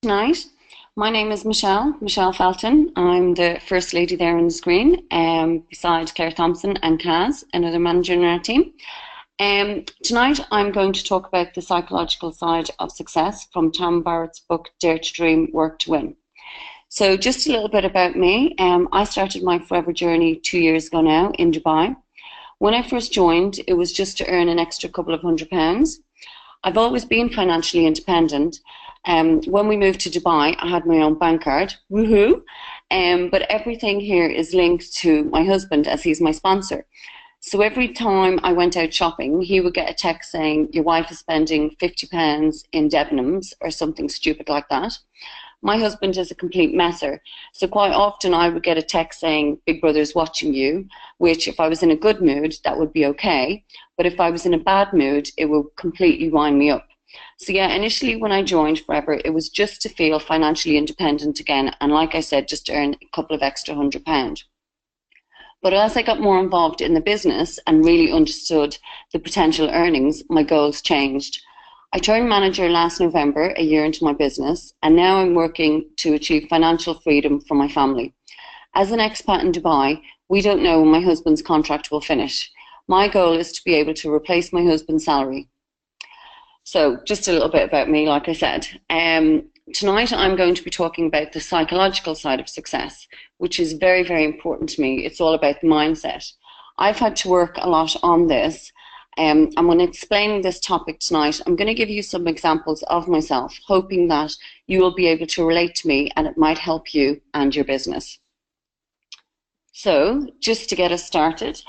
Tonight. My name is Michelle Felton. I'm the First Lady there on the screen, beside Claire Thompson and Kaz, another manager in our team. Tonight I'm going to talk about the psychological side of success from Tom Barrett's book, Dare to Dream, Work to Win. So just a little bit about me. I started my forever journey 2 years ago now in Dubai. When I first joined, it was just to earn an extra couple of £100. I've always been financially independent. When we moved to Dubai, I had my own bank card, woohoo! But everything here is linked to my husband as he's my sponsor. So every time I went out shopping, he would get a text saying, your wife is spending £50 in Debenhams or something stupid like that. My husband is a complete messer. So quite often I would get a text saying, Big Brother's watching you, which if I was in a good mood, that would be okay. But if I was in a bad mood, it would completely wind me up. So yeah, initially when I joined Forever, it was just to feel financially independent again. And like I said, just to earn a couple of extra £100. But as I got more involved in the business and really understood the potential earnings, my goals changed. I turned manager last November, a year into my business, and now I'm working to achieve financial freedom for my family. As an expat in Dubai, we don't know when my husband's contract will finish. My goal is to be able to replace my husband's salary. So just a little bit about me, like I said. Tonight I'm going to be talking about the psychological side of success, which is very, very important to me. It's all about the mindset. I've had to work a lot on this. And when explaining this topic tonight, I'm going to give you some examples of myself, hoping that you will be able to relate to me and it might help you and your business. So, just to get us started,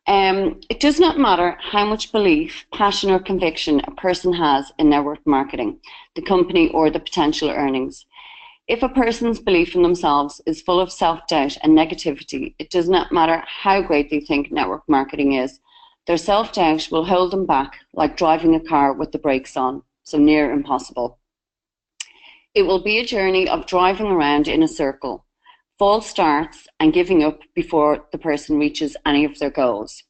it does not matter how much belief, passion or conviction a person has in network marketing, the company or the potential earnings. If a person's belief in themselves is full of self-doubt and negativity, it does not matter how great they think network marketing is. Their self-doubt will hold them back like driving a car with the brakes on, so near impossible. It will be a journey of driving around in a circle, false starts and giving up before the person reaches any of their goals.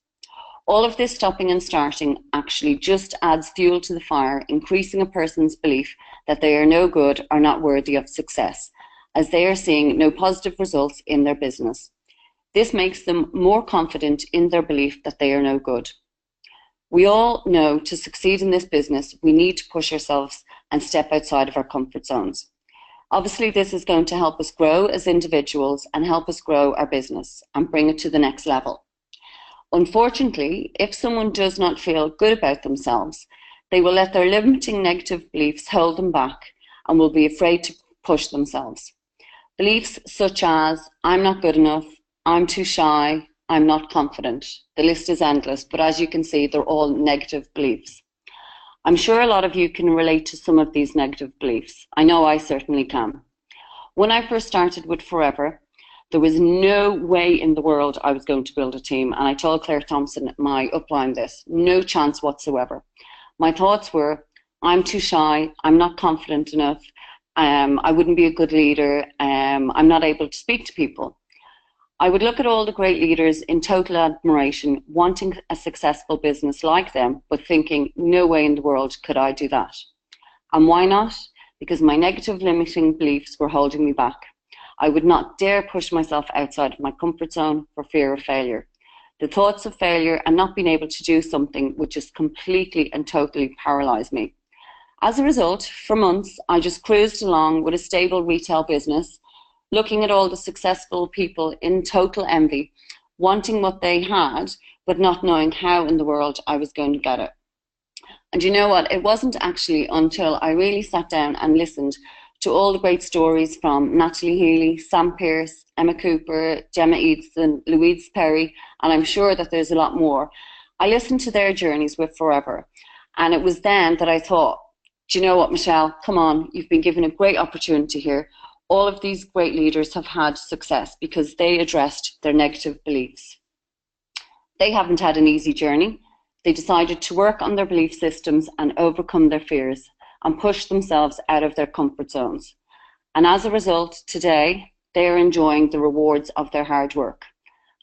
All of this stopping and starting actually just adds fuel to the fire, increasing a person's belief that they are no good or not worthy of success, as they are seeing no positive results in their business. This makes them more confident in their belief that they are no good. We all know to succeed in this business, we need to push ourselves and step outside of our comfort zones. Obviously, this is going to help us grow as individuals and help us grow our business and bring it to the next level. Unfortunately, if someone does not feel good about themselves, they will let their limiting negative beliefs hold them back and will be afraid to push themselves. Beliefs such as, I'm not good enough, I'm too shy, I'm not confident. The list is endless, but as you can see, they're all negative beliefs. I'm sure a lot of you can relate to some of these negative beliefs. I know I certainly can. When I first started with Forever, there was no way in the world I was going to build a team, and I told Claire Thompson, my upline, this, no chance whatsoever. My thoughts were, I'm too shy, I'm not confident enough, I wouldn't be a good leader, I'm not able to speak to people. I would look at all the great leaders in total admiration, wanting a successful business like them, but thinking, no way in the world could I do that. And why not? Because my negative limiting beliefs were holding me back. I would not dare push myself outside of my comfort zone for fear of failure. The thoughts of failure and not being able to do something would just completely and totally paralyze me. As a result, for months, I just cruised along with a stable retail business, looking at all the successful people in total envy, wanting what they had, but not knowing how in the world I was going to get it. And you know what? It wasn't actually until I really sat down and listened to all the great stories from Natalie Healy, Sam Pearce, Emma Cooper, Gemma Easton, Louise Perry, and I'm sure that there's a lot more. I listened to their journeys with Forever, and it was then that I thought, do you know what, Michelle? Come on, you've been given a great opportunity here. All of these great leaders have had success because they addressed their negative beliefs. They haven't had an easy journey. They decided to work on their belief systems and overcome their fears and push themselves out of their comfort zones. And as a result, today, they are enjoying the rewards of their hard work.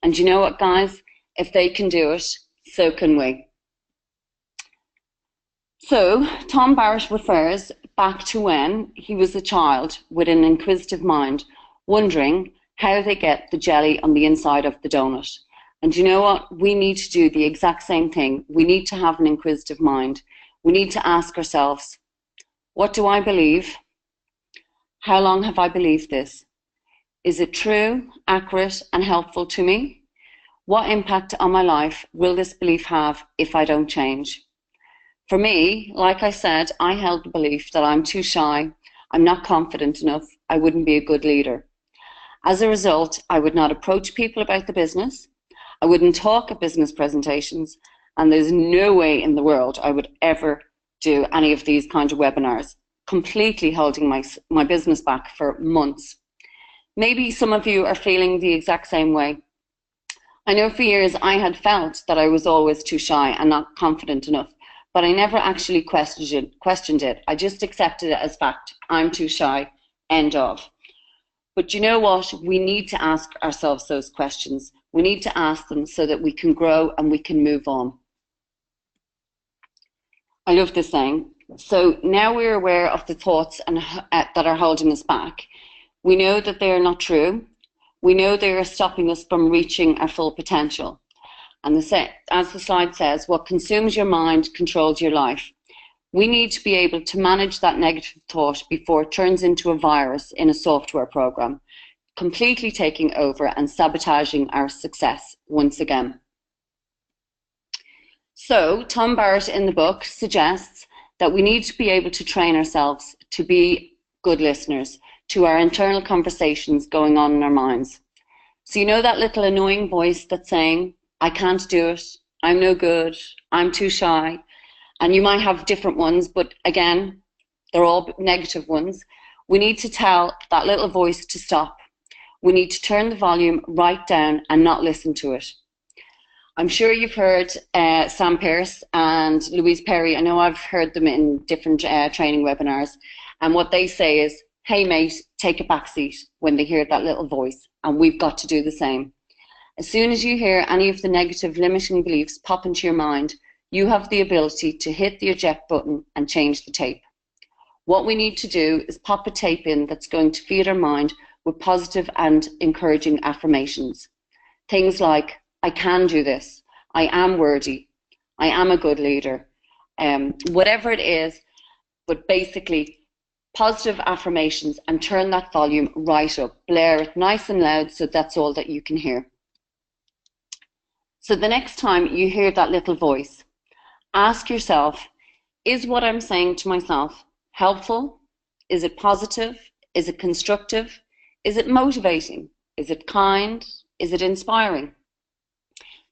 And you know what, guys? If they can do it, so can we. So, Tom Barrett refers back to when he was a child with an inquisitive mind, wondering how they get the jelly on the inside of the donut. And you know what? We need to do the exact same thing. We need to have an inquisitive mind. We need to ask ourselves, what do I believe? How long have I believed this? Is it true, accurate, and helpful to me? What impact on my life will this belief have if I don't change? For me, like I said, I held the belief that I'm too shy, I'm not confident enough, I wouldn't be a good leader. As a result, I would not approach people about the business, I wouldn't talk at business presentations, and there's no way in the world I would ever do any of these kinds of webinars, completely holding my business back for months. Maybe some of you are feeling the exact same way. I know for years I had felt that I was always too shy and not confident enough, but I never actually questioned it. I just accepted it as fact. I'm too shy, end of. But you know what? We need to ask ourselves those questions. We need to ask them so that we can grow and we can move on. I love this saying. So now we're aware of the thoughts that are holding us back. We know that they are not true. We know they are stopping us from reaching our full potential. And as the slide says, what consumes your mind controls your life. We need to be able to manage that negative thought before it turns into a virus in a software program, completely taking over and sabotaging our success once again. So Tom Barrett in the book suggests that we need to be able to train ourselves to be good listeners to our internal conversations going on in our minds. So you know that little annoying voice that's saying, I can't do it, I'm no good, I'm too shy. And you might have different ones, but again, they're all negative ones. We need to tell that little voice to stop. We need to turn the volume right down and not listen to it. I'm sure you've heard Sam Pearce and Louise Perry. I know I've heard them in different training webinars. And what they say is, hey mate, take a back seat when they hear that little voice. And we've got to do the same. As soon as you hear any of the negative limiting beliefs pop into your mind, you have the ability to hit the eject button and change the tape. What we need to do is pop a tape in that's going to feed our mind with positive and encouraging affirmations. Things like, I can do this, I am worthy, I am a good leader, whatever it is, but basically positive affirmations, and turn that volume right up. Blare it nice and loud so that's all that you can hear. So the next time you hear that little voice, ask yourself, is what I'm saying to myself helpful? Is it positive? Is it constructive? Is it motivating? Is it kind? Is it inspiring?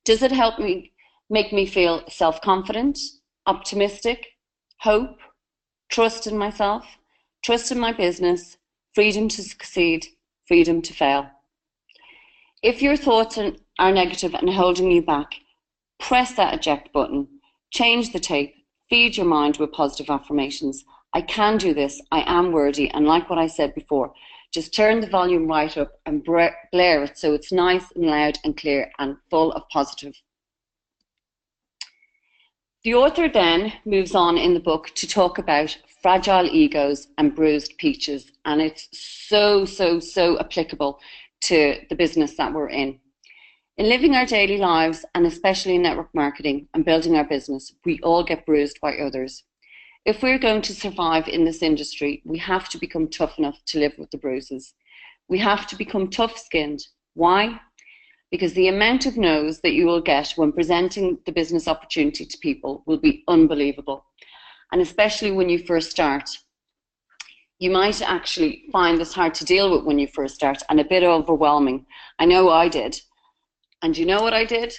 Does it help me, make me feel self-confident, optimistic, hope, trust in myself, trust in my business, freedom to succeed, freedom to fail? If your thoughts are negative and holding you back, press that eject button, change the tape, feed your mind with positive affirmations. I can do this, I am worthy, and like what I said before, just turn the volume right up and blare it so it's nice and loud and clear and full of positive. The author then moves on in the book to talk about fragile egos and bruised peaches, and it's so applicable to the business that we're in. In living our daily lives, and especially in network marketing and building our business, we all get bruised by others. If we're going to survive in this industry, we have to become tough enough to live with the bruises. We have to become tough-skinned. Why? Because the amount of no's that you will get when presenting the business opportunity to people will be unbelievable. And especially when you first start. You might actually find this hard to deal with when you first start and a bit overwhelming. I know I did. And you know what I did?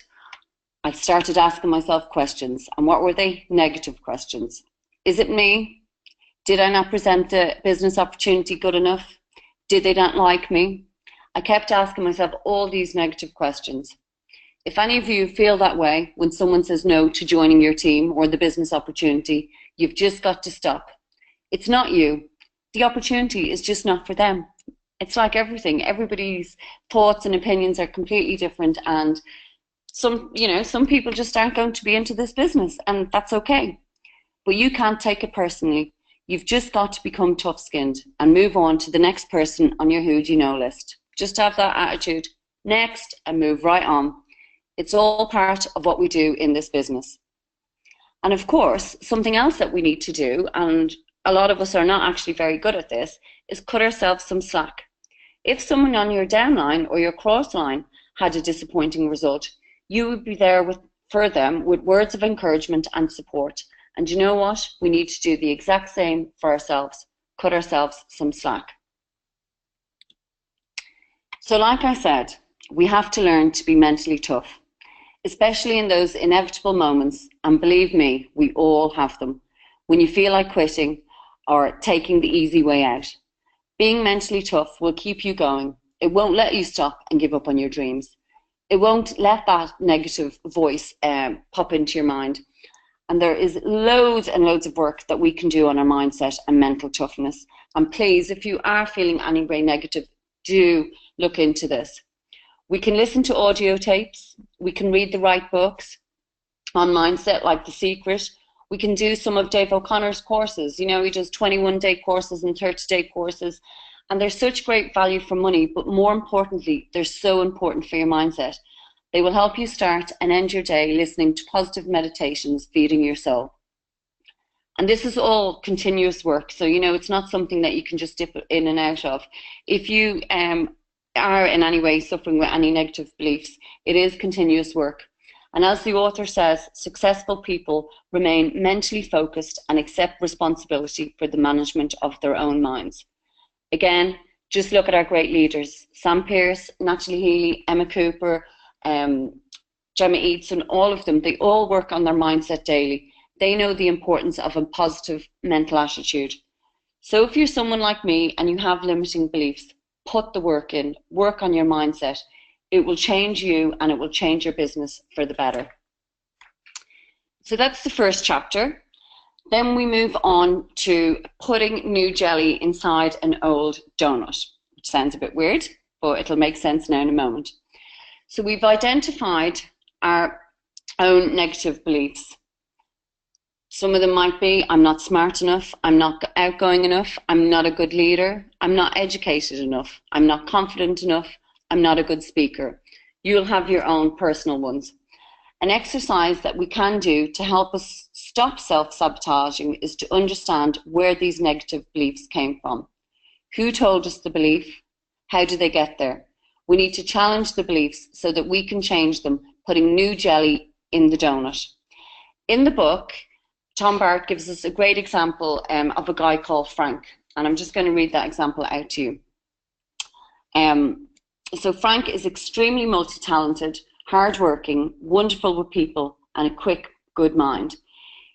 I started asking myself questions. And what were they? Negative questions. Is it me? Did I not present the business opportunity good enough? Did they not like me? I kept asking myself all these negative questions. If any of you feel that way when someone says no to joining your team or the business opportunity, you've just got to stop. It's not you. The opportunity is just not for them. It's like everything. Everybody's thoughts and opinions are completely different, and some people just aren't going to be into this business, and that's okay. But you can't take it personally. You've just got to become tough-skinned and move on to the next person on your who do you know list. Just have that attitude, next, and move right on. It's all part of what we do in this business. And of course, something else that we need to do, and a lot of us are not actually very good at this, is cut ourselves some slack. If someone on your downline or your cross line had a disappointing result, you would be there for them with words of encouragement and support. And you know what? We need to do the exact same for ourselves. Cut ourselves some slack. So like I said, we have to learn to be mentally tough, especially in those inevitable moments, and believe me, we all have them, when you feel like quitting or taking the easy way out. Being mentally tough will keep you going. It won't let you stop and give up on your dreams. It won't let that negative voice pop into your mind. And there is loads and loads of work that we can do on our mindset and mental toughness. And please, if you are feeling any way negative, do look into this. We can listen to audio tapes. We can read the right books on mindset, like The Secret. We can do some of Dave O'Connor's courses. You know, he does 21-day courses and 30-day courses. And they're such great value for money, but more importantly, they're so important for your mindset. They will help you start and end your day listening to positive meditations, feeding your soul. And this is all continuous work. So, you know, it's not something that you can just dip in and out of. If you are in any way suffering with any negative beliefs, it is continuous work. And as the author says, successful people remain mentally focused and accept responsibility for the management of their own minds. Again, just look at our great leaders, Sam Pearce, Natalie Healy, Emma Cooper, Gemma Eatson, all of them, they all work on their mindset daily. They know the importance of a positive mental attitude. So if you're someone like me and you have limiting beliefs, put the work in, work on your mindset. It will change you and it will change your business for the better. So that's the first chapter. Then we move on to putting new jelly inside an old donut, which sounds a bit weird, but it'll make sense now in a moment. So we've identified our own negative beliefs. Some of them might be, I'm not smart enough, I'm not outgoing enough, I'm not a good leader, I'm not educated enough, I'm not confident enough, I'm not a good speaker. You'll have your own personal ones. An exercise that we can do to help us stop self-sabotaging is to understand where these negative beliefs came from. Who told us the belief? How did they get there? We need to challenge the beliefs so that we can change them, putting new jelly in the donut. In the book, Tom Bart gives us a great example of a guy called Frank, and I'm just going to read that example out to you. So Frank is extremely multi-talented, hard-working, wonderful with people, and a quick, good mind.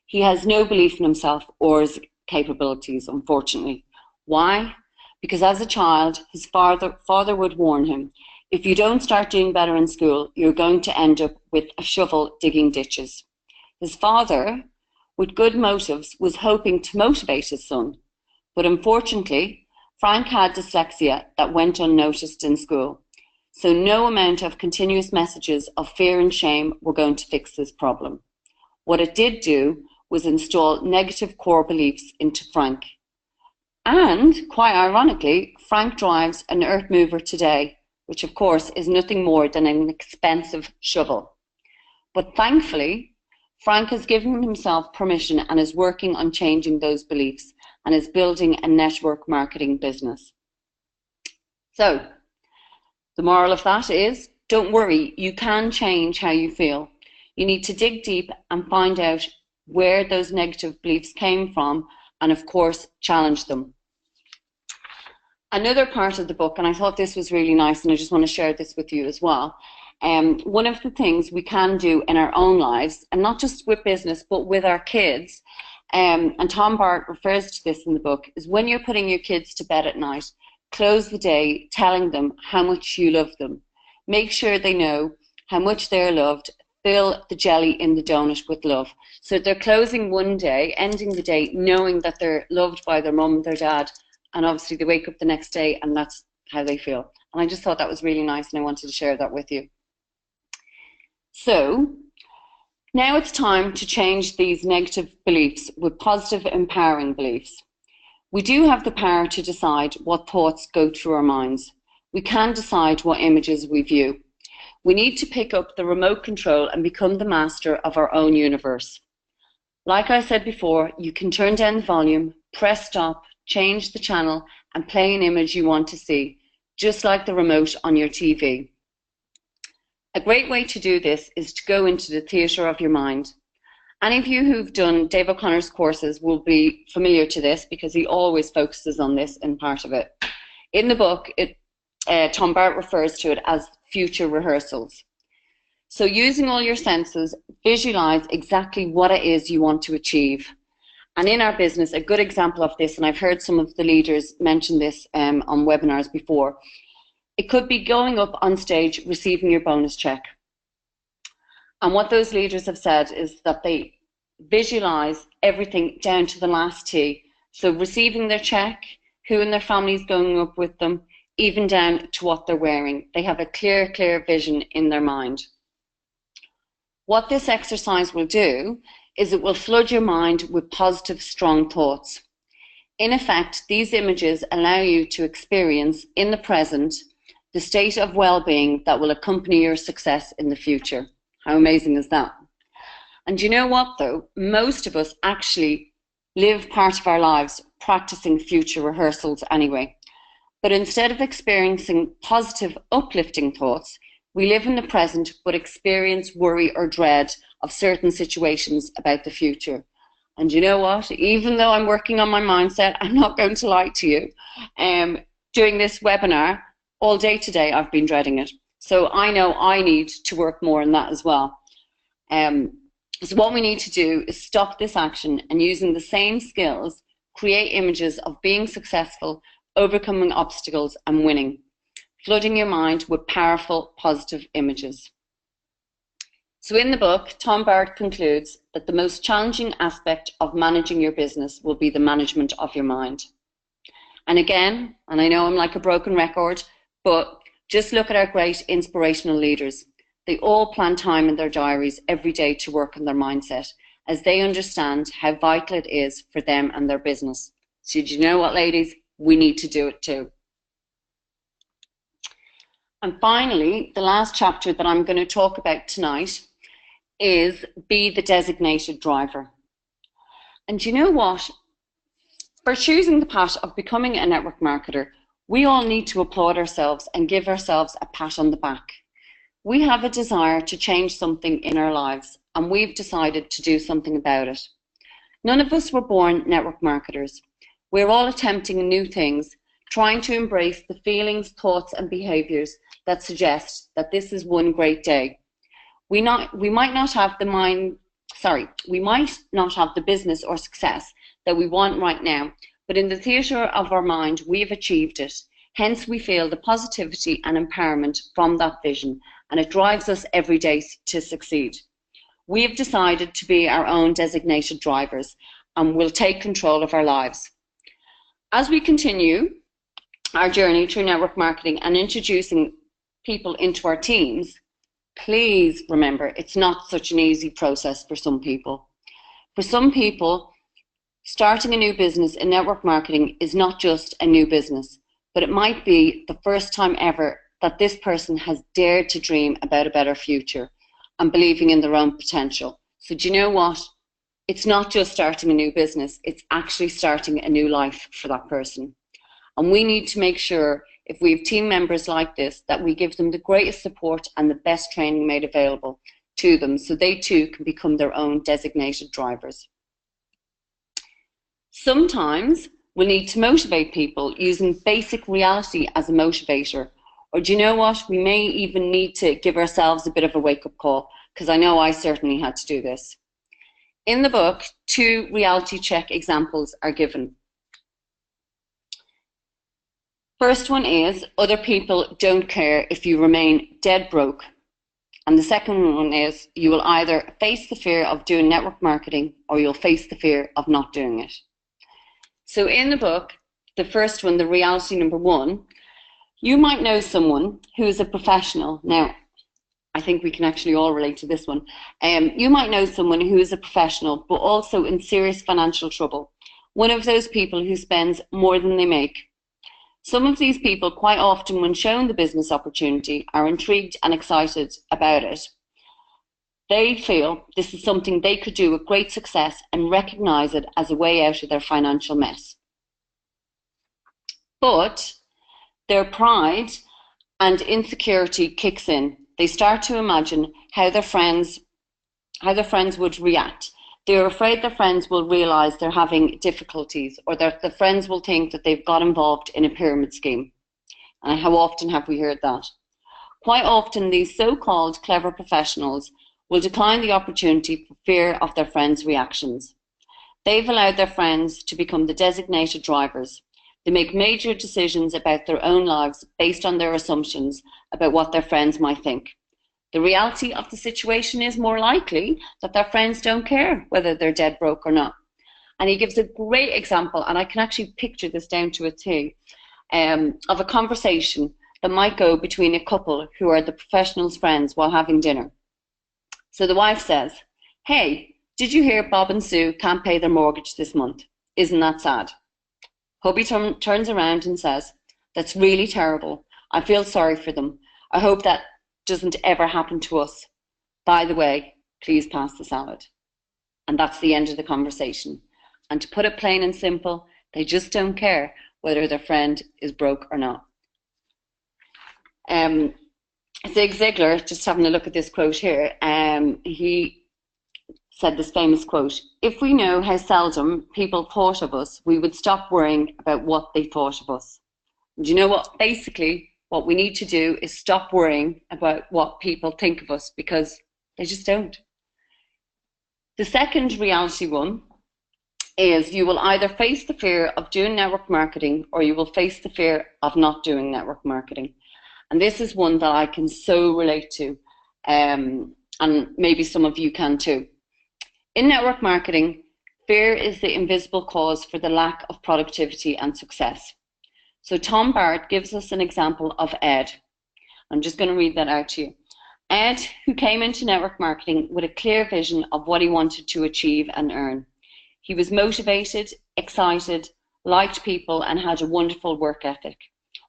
He has no belief in himself or his capabilities, unfortunately. Why? Because as a child, his father would warn him, if you don't start doing better in school, you're going to end up with a shovel digging ditches. His father, with good motives, was hoping to motivate his son. But unfortunately, Frank had dyslexia that went unnoticed in school. So no amount of continuous messages of fear and shame were going to fix this problem. What it did do was install negative core beliefs into Frank. And, quite ironically, Frank drives an earth mover today, which of course is nothing more than an expensive shovel. But thankfully, Frank has given himself permission and is working on changing those beliefs and is building a network marketing business. So, the moral of that is, don't worry, you can change how you feel. You need to dig deep and find out where those negative beliefs came from and, of course, challenge them. Another part of the book, and I thought this was really nice and I just want to share this with you as well, one of the things we can do in our own lives, and not just with business, but with our kids, and Tom Bart refers to this in the book, is when you're putting your kids to bed at night, close the day telling them how much you love them. Make sure they know how much they're loved. Fill the jelly in the donut with love. So they're closing one day, ending the day, knowing that they're loved by their mum, their dad, and obviously they wake up the next day and that's how they feel. And I just thought that was really nice and I wanted to share that with you. So now it's time to change these negative beliefs with positive, empowering beliefs. We do have the power to decide what thoughts go through our minds. We can decide what images we view. We need to pick up the remote control and become the master of our own universe. Like I said before, you can turn down the volume, press stop, change the channel, and play an image you want to see, just like the remote on your TV. A great way to do this is to go into the theatre of your mind. Any of you who've done Dave O'Connor's courses will be familiar to this because he always focuses on this in part of it. In the book, Tom Barrett refers to it as future rehearsals. So using all your senses, visualize exactly what it is you want to achieve. And in our business, a good example of this, and I've heard some of the leaders mention this on webinars before, it could be going up on stage, receiving your bonus check. And what those leaders have said is that they visualize everything down to the last T. So receiving their check, who in their family is going up with them, even down to what they're wearing. They have a clear vision in their mind. What this exercise will do is it will flood your mind with positive, strong thoughts. In effect, these images allow you to experience in the present the state of well-being that will accompany your success in the future. How amazing is that? And you know what though? Most of us actually live part of our lives practicing future rehearsals anyway. But instead of experiencing positive, uplifting thoughts, we live in the present but experience worry or dread of certain situations about the future. And you know what? Even though I'm working on my mindset, I'm not going to lie to you. Doing this webinar all day today, I've been dreading it. So I know I need to work more on that as well. So what we need to do is stop this action and using the same skills, create images of being successful, overcoming obstacles and winning, flooding your mind with powerful, positive images. So in the book, Tom Barrett concludes that the most challenging aspect of managing your business will be the management of your mind. And again, and I know I'm like a broken record, but just look at our great inspirational leaders. They all plan time in their diaries every day to work on their mindset as they understand how vital it is for them and their business. So do you know what, ladies? We need to do it too. And finally, the last chapter that I'm going to talk about tonight is be the designated driver. And you know what? For choosing the path of becoming a network marketer, we all need to applaud ourselves and give ourselves a pat on the back. We have a desire to change something in our lives, and we've decided to do something about it. None of us were born network marketers. We're all attempting new things, trying to embrace the feelings, thoughts, and behaviors that suggest that this is one great day. We might not have the business or success that we want right now, but in the theatre of our mind, we've achieved it. Hence, we feel the positivity and empowerment from that vision, and it drives us every day to succeed. We have decided to be our own designated drivers, and will take control of our lives. As we continue our journey through network marketing and introducing people into our teams, please remember it's not such an easy process for some people. For some people, starting a new business in network marketing is not just a new business, but it might be the first time ever that this person has dared to dream about a better future and believing in their own potential. So do you know what? It's not just starting a new business, it's actually starting a new life for that person. And we need to make sure, if we have team members like this, that we give them the greatest support and the best training made available to them so they too can become their own designated drivers. Sometimes we need to motivate people using basic reality as a motivator. Or do you know what? We may even need to give ourselves a bit of a wake-up call, because I know I certainly had to do this. In the book, 2 reality check examples are given. First one is, other people don't care if you remain dead broke. And the second one is, you will either face the fear of doing network marketing or you'll face the fear of not doing it. So in the book, the first one, the reality number 1, you might know someone who is a professional. Now, I think we can actually all relate to this one. You might know someone who is a professional, but also in serious financial trouble. one of those people who spends more than they make. Some of these people, quite often when shown the business opportunity, are intrigued and excited about it. They feel this is something they could do with great success and recognise it as a way out of their financial mess. But their pride and insecurity kicks in. They start to imagine how their friends would react. They're afraid their friends will realise they're having difficulties, or that the friends will think that they've got involved in a pyramid scheme. And how often have we heard that? Quite often, these so-called clever professionals will decline the opportunity for fear of their friends' reactions. They've allowed their friends to become the designated drivers. They make major decisions about their own lives based on their assumptions about what their friends might think. The reality of the situation is more likely that their friends don't care whether they're dead broke or not. And he gives a great example, and I can actually picture this down to a T, of a conversation that might go between a couple who are the professional's friends while having dinner. So the wife says, "Hey, did you hear Bob and Sue can't pay their mortgage this month? Isn't that sad?" Hubby turns around and says, "That's really terrible. I feel sorry for them. I hope that doesn't ever happen to us. By the way, please pass the salad." And that's the end of the conversation. And to put it plain and simple, they just don't care whether their friend is broke or not. Zig Ziglar, just having a look at this quote here, he said this famous quote, "If we know how seldom people thought of us, we would stop worrying about what they thought of us." And you know what? Basically, what we need to do is stop worrying about what people think of us, because they just don't. The second reality one is you will either face the fear of doing network marketing, or you will face the fear of not doing network marketing. And this is one that I can so relate to, and maybe some of you can too. In network marketing, fear is the invisible cause for the lack of productivity and success. So Tom Barrett gives us an example of Ed. I'm just going to read that out to you. Ed, who came into network marketing with a clear vision of what he wanted to achieve and earn. He was motivated, excited, liked people, and had a wonderful work ethic.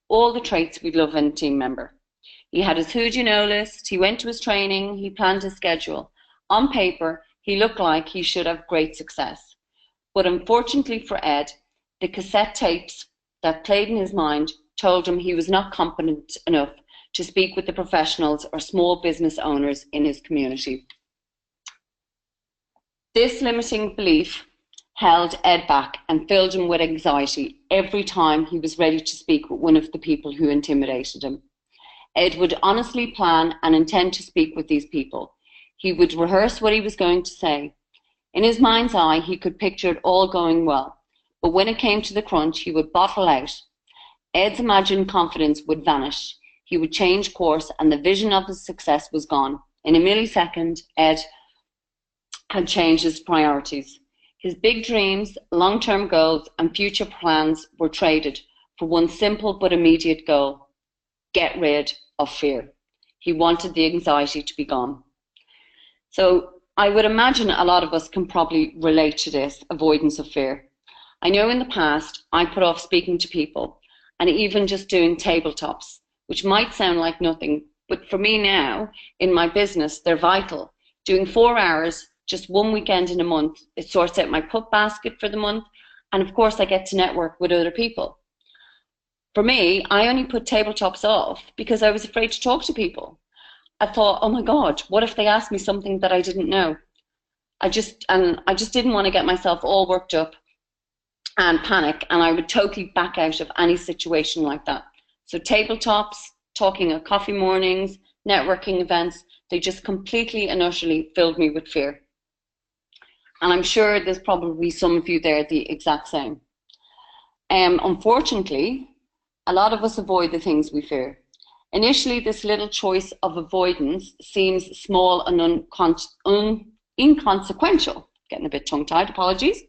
All the traits we'd love in a team member. He had his who-do-you-know list, he went to his training, he planned his schedule. On paper, he looked like he should have great success. But unfortunately for Ed, the cassette tapes that played in his mind told him he was not competent enough to speak with the professionals or small business owners in his community. This limiting belief held Ed back and filled him with anxiety every time he was ready to speak with one of the people who intimidated him. Ed would honestly plan and intend to speak with these people. He would rehearse what he was going to say. In his mind's eye, he could picture it all going well. But when it came to the crunch, he would bottle out. Ed's imagined confidence would vanish. He would change course, and the vision of his success was gone. In a millisecond, Ed had changed his priorities. His big dreams, long-term goals, and future plans were traded for one simple but immediate goal: get rid of fear. He wanted the anxiety to be gone. So I would imagine a lot of us can probably relate to this avoidance of fear. I know in the past I put off speaking to people, and even just doing tabletops, which might sound like nothing, but for me now, in my business, they're vital. Doing 4 hours, just one weekend in a month, it sorts out my put basket for the month, and of course I get to network with other people. For me, I only put tabletops off because I was afraid to talk to people. I thought, oh my God, what if they asked me something that I didn't know? I just didn't want to get myself all worked up and panic, and I would totally back out of any situation like that. So tabletops, talking at coffee mornings, networking events, they just completely and utterly filled me with fear. And I'm sure there's probably some of you there the exact same. Unfortunately, a lot of us avoid the things we fear. Initially, this little choice of avoidance seems small and inconsequential. Getting a bit tongue-tied, apologies.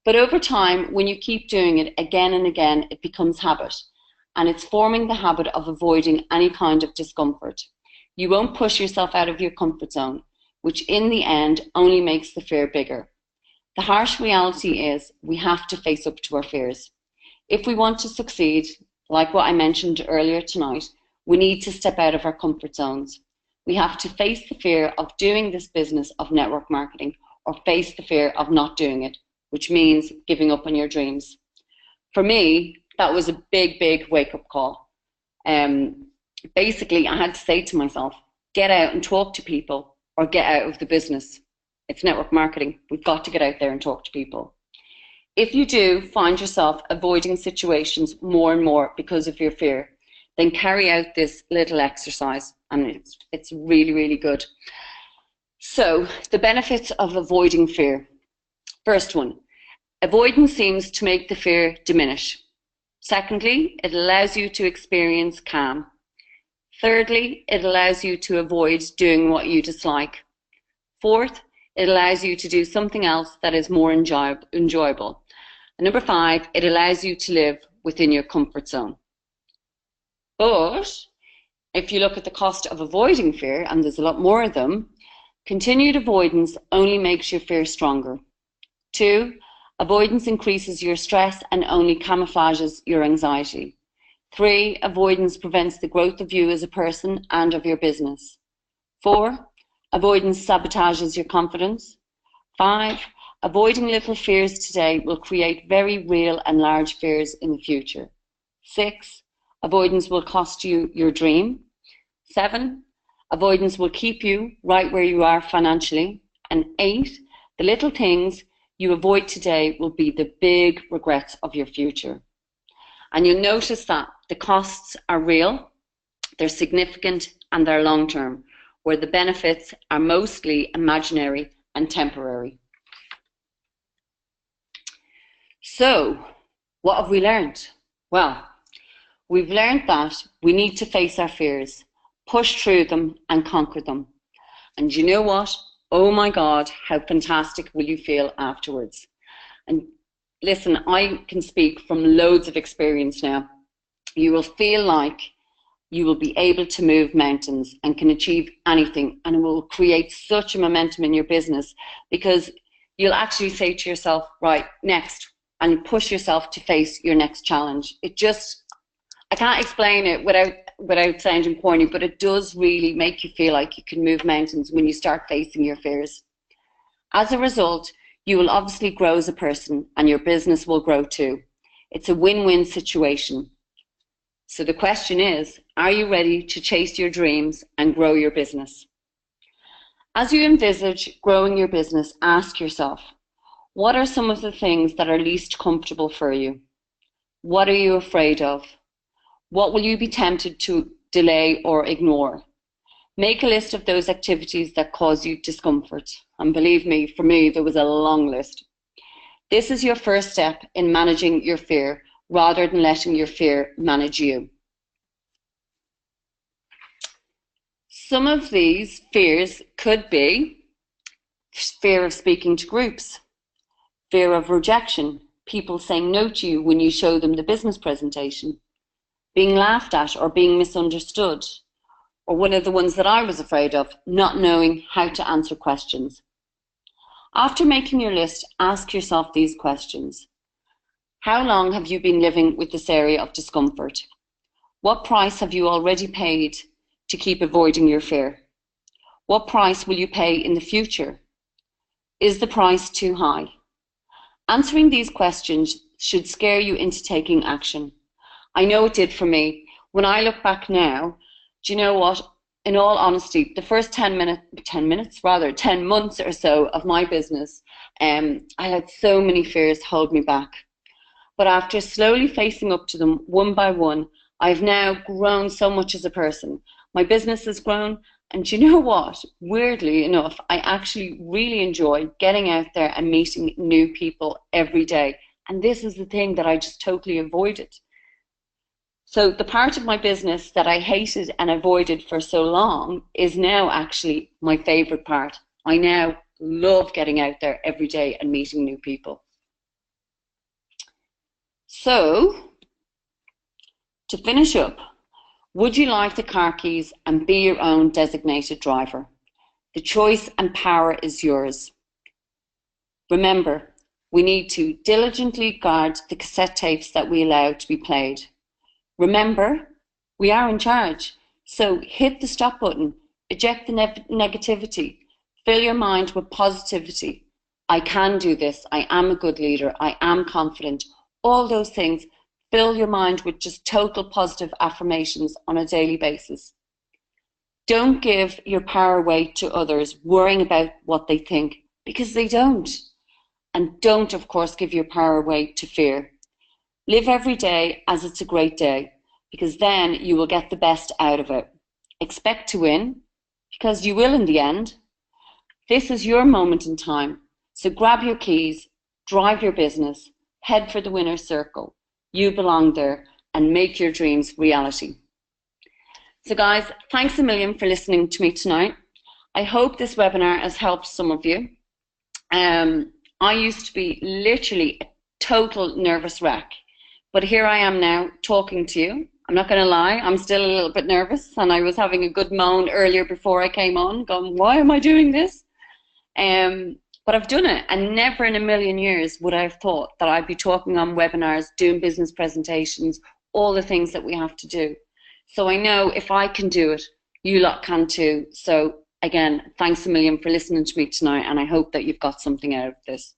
But over time, when you keep doing it again and again, it becomes habit. And it's forming the habit of avoiding any kind of discomfort. You won't push yourself out of your comfort zone, which in the end only makes the fear bigger. The harsh reality is we have to face up to our fears. If we want to succeed, like what I mentioned earlier tonight, we need to step out of our comfort zones. We have to face the fear of doing this business of network marketing, or face the fear of not doing it, which means giving up on your dreams. For me, that was a big wake-up call. Basically, I had to say to myself, get out and talk to people, or get out of the business. It's network marketing. We've got to get out there and talk to people. If you do find yourself avoiding situations more and more because of your fear, then carry out this little exercise, and it's really good. So, the benefits of avoiding fear. First one, avoidance seems to make the fear diminish. Secondly, it allows you to experience calm. Thirdly, it allows you to avoid doing what you dislike. Fourth, it allows you to do something else that is more enjoyable. And number 5, it allows you to live within your comfort zone. But if you look at the cost of avoiding fear, and there's a lot more of them, continued avoidance only makes your fear stronger. 2, avoidance increases your stress and only camouflages your anxiety. 3, avoidance prevents the growth of you as a person and of your business. 4, avoidance sabotages your confidence. 5, avoiding little fears today will create very real and large fears in the future. 6, avoidance will cost you your dream. 7, avoidance will keep you right where you are financially. And 8, the little things you avoid today will be the big regrets of your future. And you'll notice that the costs are real, they're significant, and they're long-term, where the benefits are mostly imaginary and temporary. So, what have we learned? Well, we've learned that we need to face our fears, push through them, and conquer them. And you know what? Oh my God, how fantastic will you feel afterwards? And listen, I can speak from loads of experience now. You will feel like you will be able to move mountains and can achieve anything, and it will create such a momentum in your business because you'll actually say to yourself, right, next, and push yourself to face your next challenge. It just, I can't explain it without sounding corny, but it does really make you feel like you can move mountains when you start facing your fears. As a result, you will obviously grow as a person and your business will grow too. It's a win-win situation. So the question is, are you ready to chase your dreams and grow your business? As you envisage growing your business, ask yourself, what are some of the things that are least comfortable for you? What are you afraid of? What will you be tempted to delay or ignore? Make a list of those activities that cause you discomfort. And believe me, for me, there was a long list. This is your first step in managing your fear rather than letting your fear manage you. Some of these fears could be fear of speaking to groups, fear of rejection, people saying no to you when you show them the business presentation, being laughed at or being misunderstood, or one of the ones that I was afraid of, not knowing how to answer questions. After making your list, ask yourself these questions. How long have you been living with this area of discomfort? What price have you already paid to keep avoiding your fear? What price will you pay in the future? Is the price too high? Answering these questions should scare you into taking action. I know it did for me. When I look back now, do you know what? In all honesty, the first 10 months or so of my business, I had so many fears hold me back. But after slowly facing up to them one by one, I've now grown so much as a person. My business has grown, and you know what? Weirdly enough, I actually really enjoy getting out there and meeting new people every day. And this is the thing that I just totally avoided. So the part of my business that I hated and avoided for so long is now actually my favorite part. I now love getting out there every day and meeting new people. So, to finish up, would you like the car keys and be your own designated driver? The choice and power is yours. Remember, We need to diligently guard the cassette tapes that we allow to be played. Remember, we are in charge. So hit the stop button, eject the negativity, fill your mind with positivity. I can do this. I am a good leader. I am confident. All those things. Fill your mind with just total positive affirmations on a daily basis. Don't give your power away to others, worrying about what they think, because they don't. And don't, of course, give your power away to fear. Live every day as it's a great day, because then you will get the best out of it. Expect to win, because you will in the end. This is your moment in time. So grab your keys, drive your business, head for the winner's circle. You belong there, and make your dreams reality. So guys, thanks a million for listening to me tonight. I hope this webinar has helped some of you. I used to be literally a total nervous wreck, but here I am now talking to you. I'm not going to lie, I'm still a little bit nervous, and I was having a good moan earlier before I came on, going, why am I doing this? But I've done it, and never in a million years would I have thought that I'd be talking on webinars, doing business presentations, all the things that we have to do. So I know if I can do it, you lot can too. So again, thanks a million for listening to me tonight, and I hope that you've got something out of this.